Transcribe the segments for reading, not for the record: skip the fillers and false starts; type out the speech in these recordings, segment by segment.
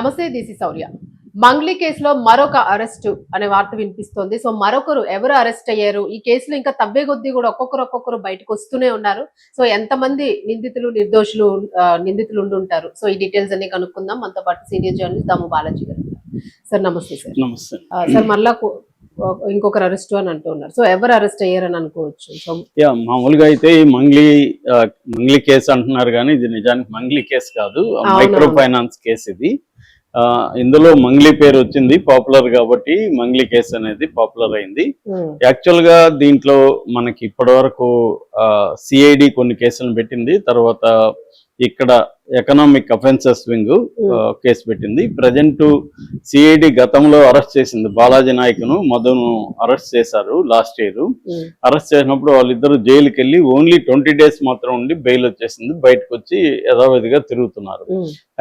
నమస్తే, this is Sourya. Mangli కేసులో మరొక అరెస్టు అనే వార్త వినిపిస్తోంది. సో మరొకరు ఎవరు అరెస్ట్ అయ్యారు? ఈ కేసులో ఇంకా తవ్వే కొద్దీ కూడా ఒక్కొక్కరు బయటకు వస్తూనే ఉన్నారు. సో ఎంతమంది నిందితులు నిర్దోషులు నిందితులు ఉండుంటారు? సో ఈ డీటెయిల్స్ అన్ని కనుక్కుందాం. మనతో పాటు సీనియర్ జర్నలిస్ట్ దాము బాలాజీ గారు. సార్ నమస్తే. సార్ నమస్తే. సార్ మళ్ళా ఇంకొకరు అరెస్ట్ అని అంటున్నారు. సో ఎవరు అరెస్ట్ అయ్యారని అనుకోవచ్చు? సో మామూలుగా అయితే ఈ మంగ్లీ కేసు అంటున్నారు, కానీ ఇది నిజానికి మంగ్లీ కేసు కాదు, మైక్రో ఫైనాన్స్ కేసు ఇది. ఇందులో మంగ్లీ పేరు వచ్చింది పాపులర్ కాబట్టి మంగ్లీ కేసు అనేది పాపులర్ అయింది. యాక్చువల్ గా దీంట్లో మనకి ఇప్పటి వరకు సిఐడి కొన్ని కేసులను పెట్టింది, తర్వాత ఇక్కడ ఎకనామిక్ అఫెన్సెస్ వింగ్ కేసు పెట్టింది. ప్రజెంట్ సిఐడి గతంలో అరెస్ట్ చేసింది బాలాజీ నాయక్ను, మధును అరెస్ట్ చేశారు లాస్ట్ ఇయర్. అరెస్ట్ చేసినప్పుడు వాళ్ళిద్దరు జైలుకి వెళ్ళి ఓన్లీ 20 days మాత్రం ఉండి బెయిల్ వచ్చేసింది, బయటకు వచ్చి యథావిధిగా తిరుగుతున్నారు.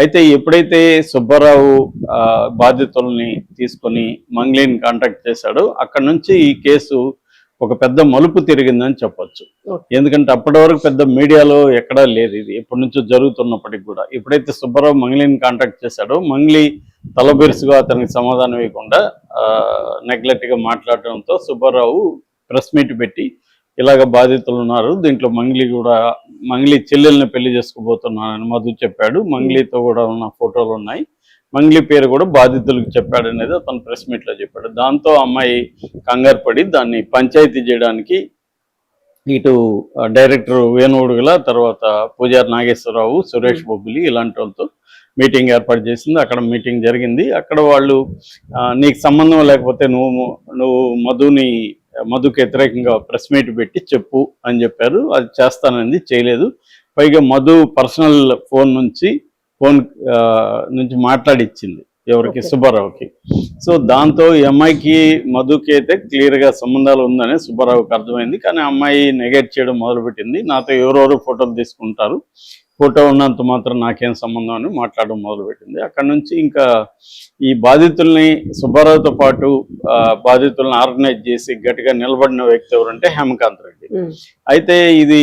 అయితే ఎప్పుడైతే సుబ్బారావు బాధితుల్ని తీసుకొని మంగ్లీని కాంటాక్ట్ చేశాడో అక్కడ నుంచి ఈ కేసు ఒక పెద్ద మలుపు తిరిగిందని చెప్పొచ్చు. ఎందుకంటే అప్పటి వరకు పెద్ద మీడియాలో ఎక్కడా లేదు ఇది, ఎప్పటి నుంచో జరుగుతున్నప్పటికి కూడా. ఎప్పుడైతే సుబ్బారావు మంగ్లీని కాంటాక్ట్ చేశాడో మంగ్లీ తలబిరుసుగా అతనికి సమాధానం ఇవ్వకుండా నెగ్లెక్ట్ గా మాట్లాడటంతో సుబ్బారావు ప్రెస్ మీట్ పెట్టి ఇలాగ బాధితులు ఉన్నారు, దీంట్లో మంగ్లీ చెల్లెల్ని పెళ్లి చేసుకోబోతున్నానని మధు చెప్పాడు. మంగ్లీతో కూడా ఉన్న ఫోటోలు ఉన్నాయి, మంగ్లీ పేరు కూడా బాధితులకు చెప్పాడు అనేది అతను ప్రెస్ మీట్ లో చెప్పాడు. దాంతో అమ్మాయి కంగారు పడి దాన్ని పంచాయతీ చేయడానికి ఇటు డైరెక్టర్ వేణుగుడుగల, తర్వాత పూజారి నాగేశ్వరరావు, సురేష్ బొబ్బిలి ఇలాంటి వాళ్ళతో మీటింగ్ ఏర్పాటు చేసింది. అక్కడ మీటింగ్ జరిగింది. అక్కడ వాళ్ళు నీకు సంబంధం లేకపోతే నువ్వు మధుకి వ్యతిరేకంగా ప్రెస్ మీట్ పెట్టి చెప్పు అని చెప్పారు. అది చేస్తానంది, చేయలేదు. పైగా మధు పర్సనల్ ఫోన్ నుంచి మాట్లాడిచ్చింది ఎవరికి, సుబ్బారావుకి. సో దాంతో ఈ అమ్మాయికి మధుకి అయితే క్లియర్ గా సంబంధాలు ఉందని సుబ్బారావుకి అర్థమైంది. కానీ అమ్మాయి నెగెట్ చేయడం మొదలుపెట్టింది. నాతో ఎవరెవరు ఫోటోలు తీసుకుంటారు, ఫోటో ఉన్నంత మాత్రం నాకేం సంబంధం అని మాట్లాడడం మొదలుపెట్టింది. అక్కడ నుంచి ఇంకా ఈ బాధితుల్ని సుబ్బారావుతో పాటు బాధితులను ఆర్గనైజ్ చేసి గట్టిగా నిలబడిన వ్యక్తి ఎవరంటే హేమకాంత్ రెడ్డి. అయితే ఇది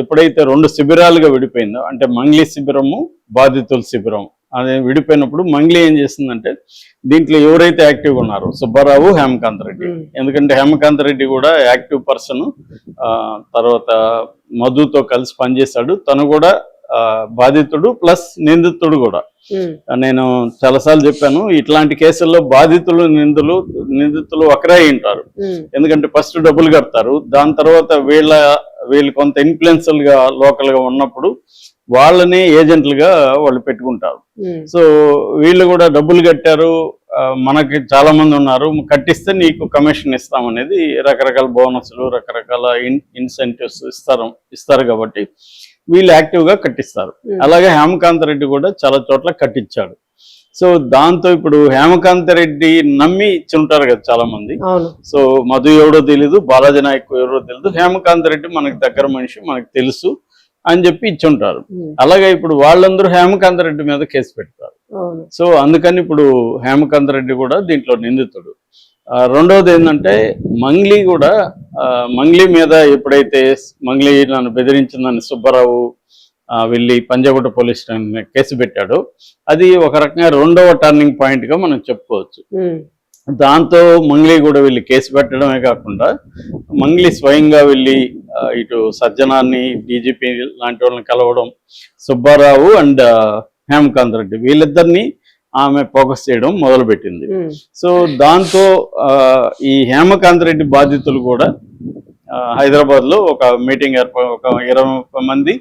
ఎప్పుడైతే 2 శిబిరాలుగా విడిపోయిందో, అంటే మంగ్లీ శిబిరము, బాధితుల శిబిరం అదే విడిపోయినప్పుడు మంగ్లీ ఏం చేసిందంటే దీంట్లో ఎవరైతే యాక్టివ్గా ఉన్నారో సుబ్బారావు, హేమకాంత్ రెడ్డి, ఎందుకంటే హేమకాంత్ రెడ్డి కూడా యాక్టివ్ పర్సన్, తర్వాత మధుతో కలిసి పనిచేశాడు. తను కూడా బాధితుడు ప్లస్ నిందితుడు కూడా. నేను చాలాసార్లు చెప్పాను, ఇట్లాంటి కేసుల్లో బాధితులు నిందితులు ఒకరే ఉంటారు. ఎందుకంటే ఫస్ట్ డబ్బులు కడతారు, దాని తర్వాత వీళ్ళు కొంత ఇన్ఫ్లుయెన్షియల్ గా లోకల్ గా ఉన్నప్పుడు వాళ్ళని ఏజెంట్లుగా వాళ్ళు పెట్టుకుంటారు. సో వీళ్ళు కూడా డబ్బులు కట్టారు, మనకి చాలా మంది ఉన్నారు, కట్టిస్తే నీకు కమిషన్ ఇస్తామనేది రకరకాల బోనస్లు, రకరకాల ఇన్సెంటివ్స్ ఇస్తారు కాబట్టి వీళ్ళు యాక్టివ్ గా కట్టిస్తారు. అలాగే హేమకాంత్ రెడ్డి కూడా చాలా చోట్ల కట్టించాడు. సో దాంతో ఇప్పుడు హేమకాంత్ రెడ్డి నమ్మి ఇచ్చి ఉంటారు కదా చాలా మంది. సో మధు ఎవడో తెలీదు, బాలాజీ నాయక్ ఎవరో తెలీదు, హేమకాంత్ రెడ్డి మనకి దగ్గర మనిషి, మనకు తెలుసు అని చెప్పి ఇచ్చి ఉంటారు. అలాగే ఇప్పుడు వాళ్ళందరూ హేమకాంత్ రెడ్డి మీద కేసు పెడతారు. సో అందుకని ఇప్పుడు హేమకాంత్ రెడ్డి కూడా దీంట్లో నిందితుడు. రెండవది ఏంటంటే మంగ్లీ మీద ఎప్పుడైతే మంగ్లీ నన్ను బెదిరించిందని సుబ్బారావు వెళ్ళి పంజాగుట్ట పోలీస్ స్టేషన్ కేసు పెట్టాడో అది ఒక రకంగా 2వ టర్నింగ్ పాయింట్ గా మనం చెప్పుకోవచ్చు. దాంతో మంగ్లీ కూడా వెళ్ళి కేసు పెట్టడమే కాకుండా మంగ్లీ స్వయంగా వెళ్ళి ఇటు సజ్జనాన్ని, డీజీపీ లాంటి వాళ్ళని కలవడం, సుబ్బారావు అండ్ హేమకాంత్ రెడ్డి వీళ్ళిద్దరిని ఆమె ఫోకస్ చేయడం మొదలుపెట్టింది. సో దాంతో ఈ హేమకాంత్ రెడ్డి బాధితులు కూడా హైదరాబాద్ లో ఒక మీటింగ్ ఒక 20 మంది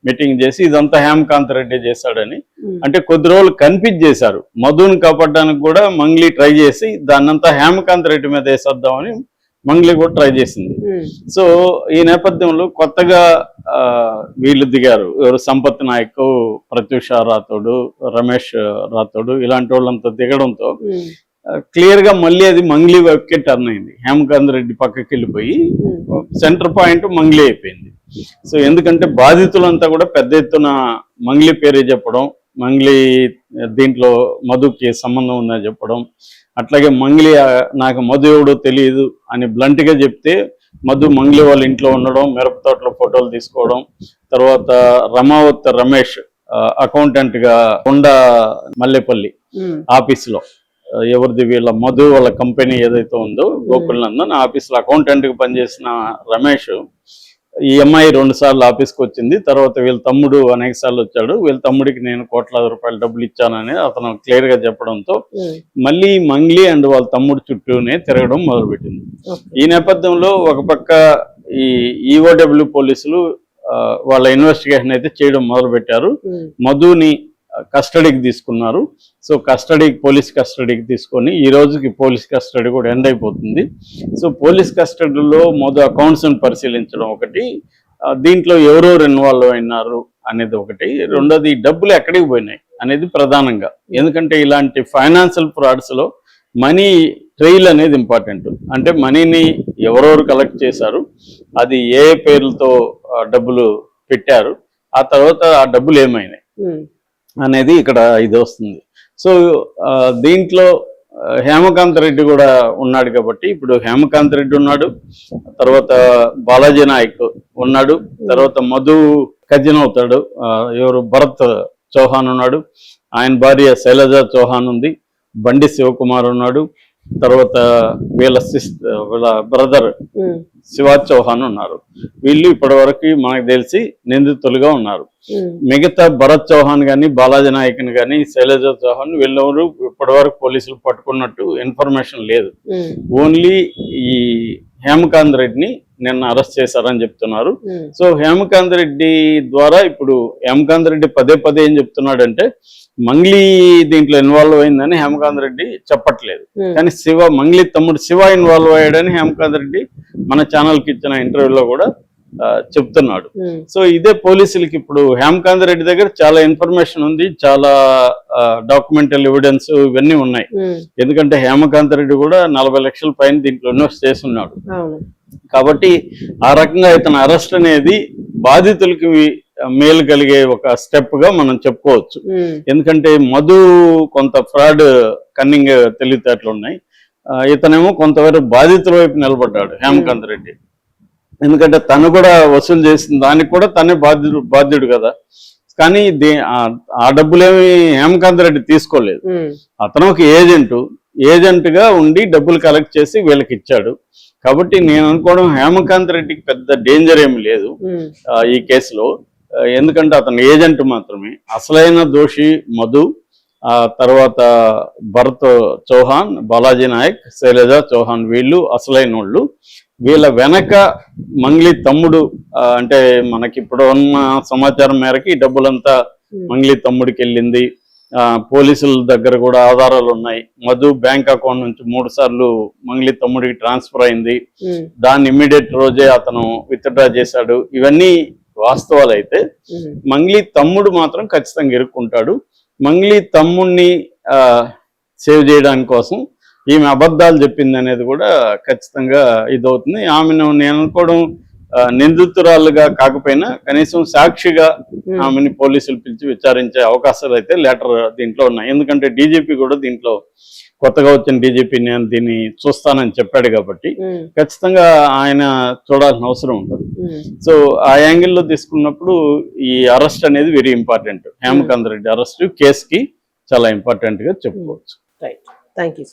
మీటింగ్ చేసి ఇదంతా హేమకాంత్ రెడ్డి చేశాడని, అంటే కొద్ది రోజులు కన్ఫ్యూజ్ చేశారు. మధుని కాపాడడానికి కూడా మంగ్లీ ట్రై చేసి దాన్నంతా హేమకాంత్ రెడ్డి మీద వేసేద్దామని మంగ్లీ కూడా ట్రై చేసింది. సో ఈ నేపథ్యంలో కొత్తగా వీళ్ళు దిగారు, ఎవరు సంపత్ నాయక్, ప్రత్యూష రాథోడు, రమేష్ రాథోడు ఇలాంటి వాళ్ళంతా దిగడంతో క్లియర్ గా మళ్ళీ అది మంగ్లీ వైపుకే టర్న్ అయింది. హేమకాంత్ రెడ్డి పక్కకి వెళ్ళిపోయి సెంటర్ పాయింట్ మంగ్లీ అయిపోయింది. సో ఎందుకంటే బాధితులంతా కూడా పెద్ద ఎత్తున మంగ్లీ పేరే చెప్పడం, మంగ్లీ దీంట్లో మధుకి సంబంధం ఉందని చెప్పడం, అట్లాగే మంగ్లీ నాకు మధు ఎవడో తెలియదు అని బ్లంట్ గా చెప్తే మధు మంగ్లీ వాళ్ళ ఇంట్లో ఉండడం, మిరప తోటలో ఫోటోలు తీసుకోవడం, తర్వాత రమావత్ రమేష్ అకౌంటెంట్ గా ఉండ మల్లెపల్లి ఆఫీస్ లో ఎవరిది వీళ్ళ మధు వాళ్ళ కంపెనీ ఏదైతే ఉందో గోకుల్నందన్ ఆఫీస్ లో అకౌంటెంట్ గా పనిచేసిన రమేష్ ఈ అమ్మాయి 2 సార్లు ఆఫీస్కి వచ్చింది. తర్వాత వీళ్ళ తమ్ముడు అనేక సార్లు వచ్చాడు. వీళ్ళ తమ్ముడికి నేను కోట్లాది రూపాయలు డబ్బులు ఇచ్చానని అతను క్లియర్ గా చెప్పడంతో మళ్ళీ మంగ్లీ అండ్ వాళ్ళ తమ్ముడు చుట్టూనే తిరగడం మొదలుపెట్టింది. ఈ నేపథ్యంలో ఒక పక్క ఈ ఈఓడబ్ల్యూ పోలీసులు వాళ్ళ ఇన్వెస్టిగేషన్ అయితే చేయడం మొదలు పెట్టారు. మధుని కస్టడీకి తీసుకున్నారు. సో పోలీస్ కస్టడీకి తీసుకొని ఈ రోజుకి పోలీస్ కస్టడీ కూడా ఎండ్ అయిపోతుంది. సో పోలీస్ కస్టడీలో మధు అకౌంట్స్ పరిశీలించడం ఒకటి, దీంట్లో ఎవరెవరు ఇన్వాల్వ్ అయినారు అనేది ఒకటి, రెండోది డబ్బులు ఎక్కడికి పోయినాయి అనేది ప్రధానంగా. ఎందుకంటే ఇలాంటి ఫైనాన్షియల్ ఫ్రాడ్స్ లో మనీ ట్రైల్ అనేది ఇంపార్టెంట్. అంటే మనీని ఎవరెవరు కలెక్ట్ చేశారు, అది ఏ పేర్లతో డబ్బులు పెట్టారు, ఆ తర్వాత ఆ డబ్బులు ఏమైనాయి అనేది ఇక్కడ ఇది వస్తుంది. సో దీంట్లో హేమకాంత్ రెడ్డి కూడా ఉన్నాడు కాబట్టి ఇప్పుడు హేమకాంత్ రెడ్డి ఉన్నాడు, తర్వాత బాలాజీ నాయక్ ఉన్నాడు, తర్వాత మధు కజిన్ అవుతాడు ఎవరు భరత్ చౌహాన్ ఉన్నాడు, ఆయన భార్య శైలజ చౌహాన్ ఉంది, బండి శివకుమార్ ఉన్నాడు, తర్వాత వీళ్ళ బ్రదర్ శివాజ్ చౌహాన్ ఉన్నారు. వీళ్ళు ఇప్పటి వరకు మనకు తెలిసి నిందితులుగా ఉన్నారు. మిగతా భరత్ చౌహాన్ గాని, బాలాజీ నాయక్ గాని, శైలజ చౌహాన్ వీళ్ళెవరు ఇప్పటి వరకు పోలీసులు పట్టుకున్నట్టు ఇన్ఫర్మేషన్ లేదు. ఓన్లీ ఈ హేమకాంత్ రెడ్డిని నిన్న అరెస్ట్ చేశారని చెప్తున్నారు. సో హేమకాంత్ రెడ్డి ద్వారా ఇప్పుడు హేమకాంత్ రెడ్డి పదే పదే ఏం చెప్తున్నాడంటే మంగ్లీ దీంట్లో ఇన్వాల్వ్ అయిందని హేమకాంత్ రెడ్డి చెప్పట్లేదు, కానీ మంగ్లీ తమ్ముడు శివ ఇన్వాల్వ్ అయ్యాడని హేమకాంత్ రెడ్డి మన ఛానల్కి ఇచ్చిన ఇంటర్వ్యూలో కూడా చెప్తున్నాడు. సో ఇదే పోలీసులకి ఇప్పుడు హేమకాంత్ రెడ్డి దగ్గర చాలా ఇన్ఫర్మేషన్ ఉంది, చాలా డాక్యుమెంటల్ ఎవిడెన్స్ ఇవన్నీ ఉన్నాయి. ఎందుకంటే హేమకాంత్ రెడ్డి కూడా 40 లక్షల పైన దీంట్లో ఇన్వెస్ట్ చేస్తున్నాడు. కాబట్టి ఆ రకంగా ఇతను అరెస్ట్ అనేది బాధితులకి మేలు కలిగే ఒక స్టెప్ గా మనం చెప్పుకోవచ్చు. ఎందుకంటే మధు కొంత ఫ్రాడ్ కన్నింగ్ తెలివితేటలు ఉన్నాయి, ఇతనేమో కొంతవరకు బాధితుల వైపు నిలబడ్డాడు హేమకాంత్ రెడ్డి. ఎందుకంటే తను కూడా వసూలు చేసిన దానికి కూడా తనే బాధ్యుడు కదా. కానీ ఆ డబ్బులేమి హేమకాంత్ రెడ్డి తీసుకోలేదు, అతను ఒక ఏజెంట్ గా ఉండి డబ్బులు కలెక్ట్ చేసి వీళ్ళకి ఇచ్చాడు. కాబట్టి నేను అనుకోవడం హేమకాంత్ రెడ్డికి పెద్ద డేంజర్ ఏమి లేదు ఈ కేసులో, ఎందుకంటే అతను ఏజెంట్ మాత్రమే. అసలైన దోషి మధు, ఆ తర్వాత భరత్ చౌహాన్, బాలాజీ నాయక్, శైలజ చౌహాన్ వీళ్ళు అసలైన వాళ్ళు. వీళ్ళ వెనక మంగ్లీ తమ్ముడు, అంటే మనకి ఇప్పుడు ఉన్న సమాచారం మేరకి ఈ డబ్బులంతా మంగ్లీ తమ్ముడికి వెళ్ళింది. పోలీసుల దగ్గర కూడా ఆధారాలు ఉన్నాయి. మధు బ్యాంక్ అకౌంట్ నుంచి 3 సార్లు మంగ్లీ తమ్ముడికి ట్రాన్స్ఫర్ అయింది, దాన్ని ఇమ్మీడియట్ రోజే అతను విత్డ్రా చేశాడు. ఇవన్నీ వాస్తవాలు అయితే మంగ్లీ తమ్ముడు మాత్రం ఖచ్చితంగా ఇరుక్కుంటాడు. మంగ్లీ తమ్ముడిని సేవ్ చేయడానికి కోసం ఈమె అబద్ధాలు చెప్పింది అనేది కూడా ఖచ్చితంగా ఇదవుతుంది. ఆమెను నేను అనుకోవడం నిందితురాలుగా కాకపోయినా కనీసం సాక్షిగా ఆమెని పోలీసులు పిలిచి విచారించే అవకాశాలు అయితే లేటర్ దీంట్లో ఉన్నాయి. ఎందుకంటే డీజీపీ కూడా దీంట్లో కొత్తగా వచ్చిన డీజీపీ నేను దీన్ని చూస్తానని చెప్పాడు కాబట్టి ఖచ్చితంగా ఆయన చూడాల్సిన అవసరం ఉంటుంది. సో ఆ యాంగిల్లో తీసుకున్నప్పుడు ఈ అరెస్ట్ అనేది very important. Hemakanth Reddy arrest కేసుకి చాలా ఇంపార్టెంట్ గా చెప్పుకోవచ్చు. Right, thank you.